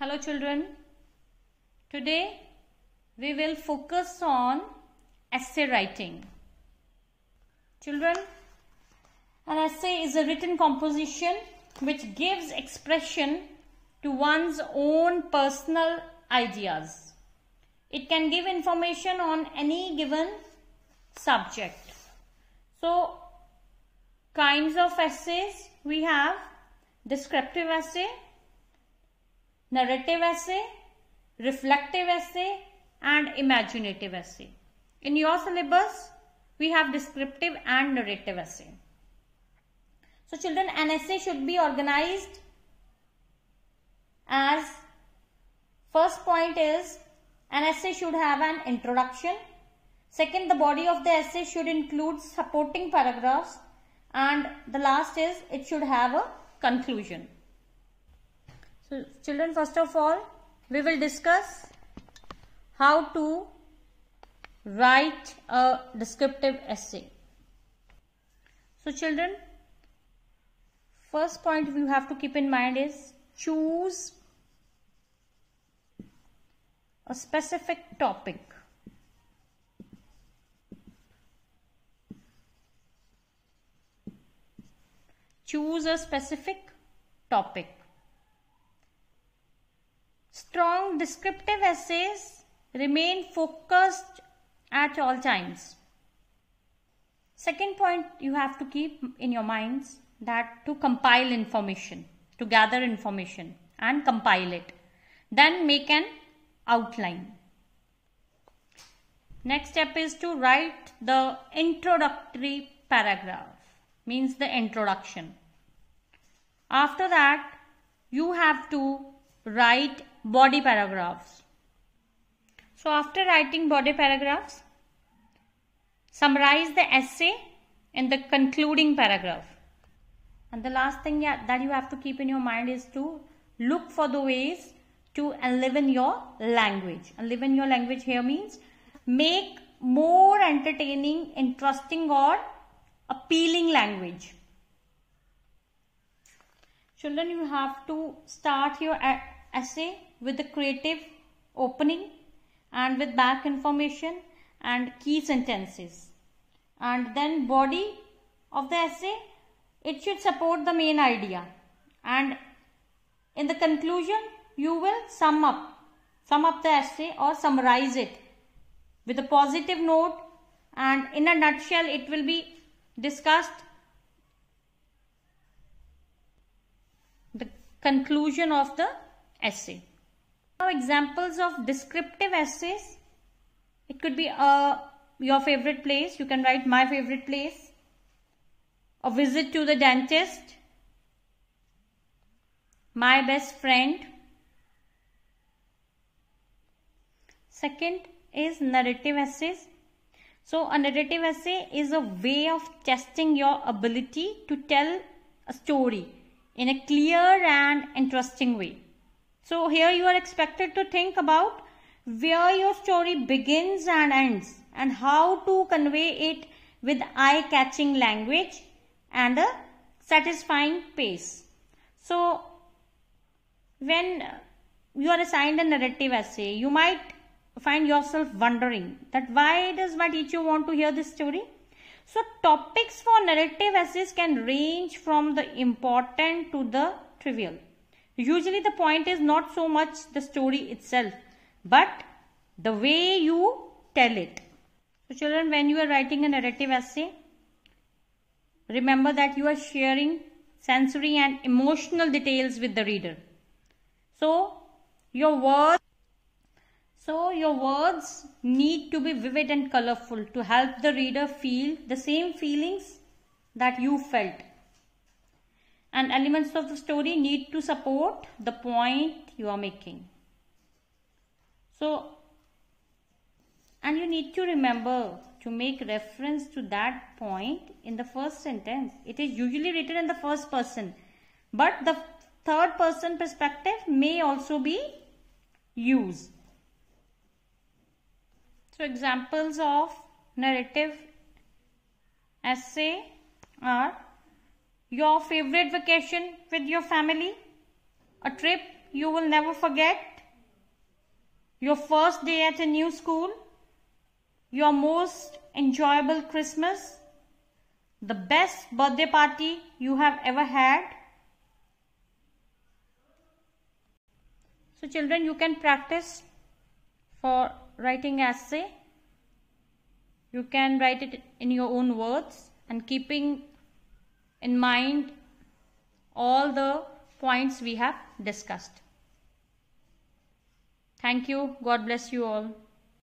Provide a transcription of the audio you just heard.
Hello children, today we will focus on essay writing. Children, an essay is a written composition which gives expression to one's own personal ideas. It can give information on any given subject. So, kinds of essays we have: descriptive essay, narrative essay, reflective essay and imaginative essay. In your syllabus, we have descriptive and narrative essay. So children, an essay should be organized as, first point is, an essay should have an introduction. Second, the body of the essay should include supporting paragraphs. And the last is, it should have a conclusion. So children, first of all, we will discuss how to write a descriptive essay. So children, first point you have to keep in mind is choose a specific topic. Choose a specific topic. Strong descriptive essays remain focused at all times. Second point you have to keep in your minds, that to compile information, to gather information and compile it. Then make an outline. Next step is to write the introductory paragraph, means the introduction. After that, you have to write body paragraphs. So after writing body paragraphs, summarize the essay in the concluding paragraph. And the last thing that you have to keep in your mind is to look for the ways to enliven your language. Enliven your language here means make more entertaining, interesting or appealing language. Children, you have to start your essay with the creative opening and with back information and key sentences. And then body of the essay, it should support the main idea. And in the conclusion, you will sum up the essay or summarize it with a positive note, and in a nutshell it will be discussed the conclusion of the essay. Now, examples of descriptive essays. It could be your favorite place. You can write my favorite place. A visit to the dentist. My best friend. Second is narrative essays. So a narrative essay is a way of testing your ability to tell a story in a clear and interesting way. So here you are expected to think about where your story begins and ends and how to convey it with eye-catching language and a satisfying pace. So when you are assigned a narrative essay, you might find yourself wondering that why does my teacher want to hear this story? So topics for narrative essays can range from the important to the trivial. Usually the point is not so much the story itself, but the way you tell it. So children, when you are writing a narrative essay, remember that you are sharing sensory and emotional details with the reader. So your words need to be vivid and colorful to help the reader feel the same feelings that you felt. And elements of the story need to support the point you are making. So, and you need to remember to make reference to that point in the first sentence. It is usually written in the first person, but the third person perspective may also be used. So examples of narrative essay are your favorite vacation with your family, a trip you will never forget? Your first day at a new school? Your most enjoyable Christmas? The best birthday party you have ever had? So children, you can practice for writing essay. You can write it in your own words and keeping in mind all the points we have discussed. Thank you. God bless you all.